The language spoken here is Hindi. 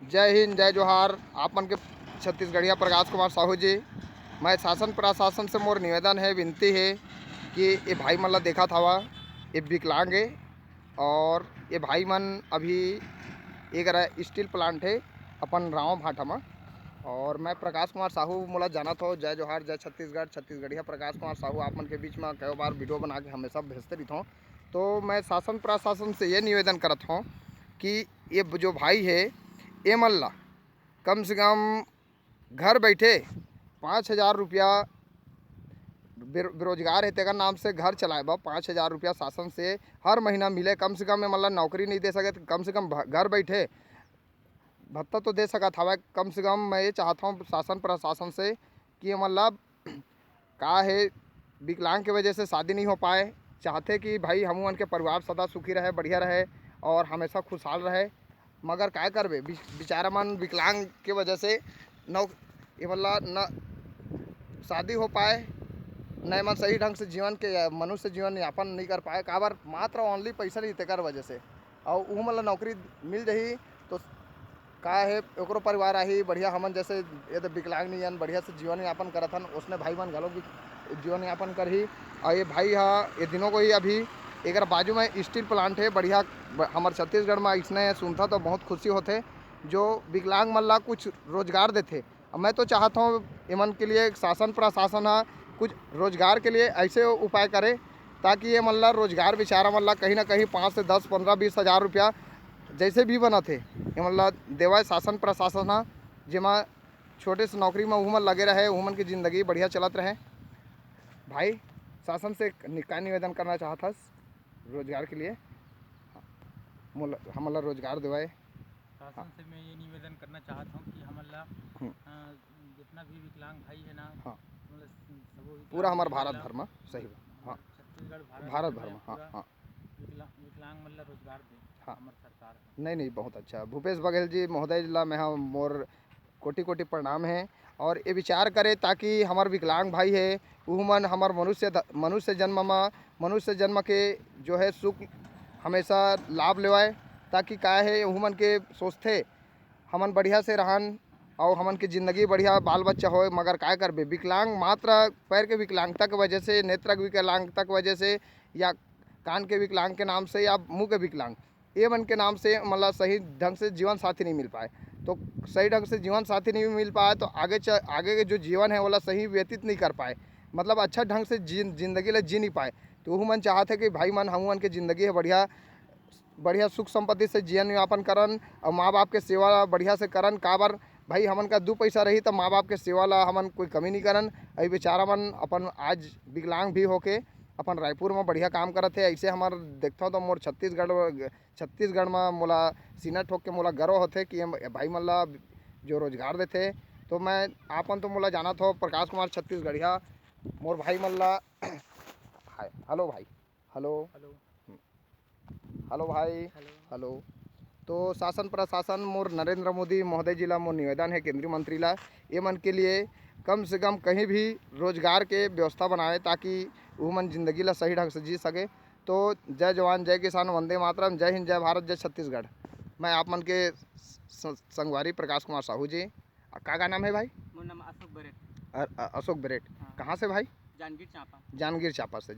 जय हिंद जय जोहार। आप मन के छत्तीसगढ़िया प्रकाश कुमार साहू जी। मैं शासन प्रशासन से मोर निवेदन है, विनती है कि ये भाई मन ला देखा था, ये विकलांग है और ये भाई मन अभी एक स्टील प्लांट है अपन राव भाटा में। और मैं प्रकाश कुमार साहू मोला जाना था। जय जोहार जय छत्तीसगढ़। छत्तीसगढ़िया प्रकाश कुमार साहू आप मन के बीच में कई बार वीडियो बना के हमेशा भेजते रहता हूँ। तो मैं शासन प्रशासन से ये निवेदन करता हूँ कि ये जो भाई है ये मन ला कम से कम घर बैठे 5,000 रुपया बेरोजगार है तेकर नाम से घर चलाए बा 5,000 रुपया शासन से हर महीना मिले। कम से कम मतलब नौकरी नहीं दे सके तो कम से कम घर बैठे भत्ता तो दे सकत हवा। कम से कम मैं ये चाहता हूँ शासन प्रशासन से कि मतलब का है विकलांग की वजह से शादी नहीं हो पाए, चाहते कि भाई हम उनके परिवार सदा सुखी रहे, बढ़िया रहे और हमेशा खुशहाल रहे। मगर क्या करबे बेचारा मन विकलांग के वजह से न ये मतलब न शादी हो पाए, न मन सही ढंग से जीवन के मनुष्य जीवन यापन नहीं कर पाए। काबर मात्र ओनली पैसा नहीं तेकर वजह से। और वो मतलब नौकरी मिल जाही तो का है ओकरो परिवार आही बढ़िया। हमन जैसे ये तो विकलांग नहीं हन, बढ़िया से जीवन यापन करत हन, उसने भाई मन घलो जीवन यापन करही। और ये भाई ये दिनों को ही अभी एक बाजू में स्टील प्लांट है बढ़िया हमारे छत्तीसगढ़ में। इसने सुनता तो बहुत खुशी होते जो विकलांग मन ला कुछ रोजगार देते। मैं तो चाहता हूँ इमन के लिए शासन प्रशासन कुछ रोजगार के लिए ऐसे उपाय करे ताकि ये मन ला रोजगार बेचारा मन ला कहीं ना कहीं 5 से 10 15 20 हज़ार रुपया जैसे भी बना थे ये मतलब देवाय शासन प्रशासन जेमा छोटे से नौकरी में उमन लगे रहे, उमन की ज़िंदगी बढ़िया चलत रहे। भाई शासन से क्या निवेदन करना चाहता रोजगार के लिए हमला रोजगार देवाए। शासन से मैं ये निवेदन करना चाहता हूँ कि हमला जितना भी विकलांग भाई है ना, हाँ मतलब पूरा हमारे भारत भर में सही। हाँ छत्तीसगढ़ भारत भर में। हाँ हाँ विकलांग मतलब रोजगार दे। हाँ हमारे सरकार नहीं बहुत अच्छा। भूपेश बघेल जी महोदय ला मैं मोर कोटि कोटि प्रणाम है। और ये विचार करे ताकि हमार विकलांग भाई है वो मन हमार मनुष्य जन्म के जो है सुख हमेशा लाभ लेवाए। ताकि का है वो मन के सोचते हमन बढ़िया से रहन और हमन की ज़िंदगी बढ़िया बाल बच्चा हो। मगर क्या करबे विकलांग मात्र पैर के विकलांगता की वजह से, नेत्र विकलांगता की वजह से या कान के विकलांग के नाम से या मुंह के विकलांग ये मन के नाम से मतलब सही ढंग से जीवन साथी नहीं मिल पाए। तो सही ढंग से जीवन साथी नहीं मिल पाए तो आगे के जो जीवन है वो सही व्यतीत नहीं कर पाए, मतलब अच्छा ढंग से जिंदगी ला जी नहीं पाए। तो वो मन चाहते कि भाई मन हम मन की ज़िंदगी है बढ़िया बढ़िया सुख संपत्ति से जीवन यापन करन और माँ बाप के सेवा बढ़िया से करन। काबर भाई हमन का 2 पैसा रही तो माँ बाप के सेवा ला हमन कोई कमी नहीं करन। अभी बेचारा मन अपन आज विकलांग भी होके अपन रायपुर में बढ़िया काम करत है। ऐसे हमार देखता तो मोर छत्तीसगढ़ में मोला सीना ठोक के मोला गर्व होते कि भाई मन ला जो रोजगार देते। तो मैं आपन तो मोला जाना था प्रकाश कुमार छत्तीसगढ़िया मोर भाई मन ला हेलो भाई हेलो हेलो भाई हेलो। तो शासन प्रशासन मोर नरेंद्र मोदी महोदय जी ला मोर निवेदन है, केंद्रीय मंत्री ला ये मन के लिए कम से कम कहीं भी रोजगार के व्यवस्था बनाए ताकि वो मन जिंदगी ला सही ढंग से जी सके। तो जय जवान जय किसान वंदे मातरम। जय हिंद जय भारत जय छत्तीसगढ़। मैं आप मन के संगवारी प्रकाश कुमार साहू जी। का नाम है भाई? मेरा नाम अशोक बरेट। अशोक बरेट। हाँ। कहाँ से भाई? जांजगीर चांपा। जांजगीर चांपा से।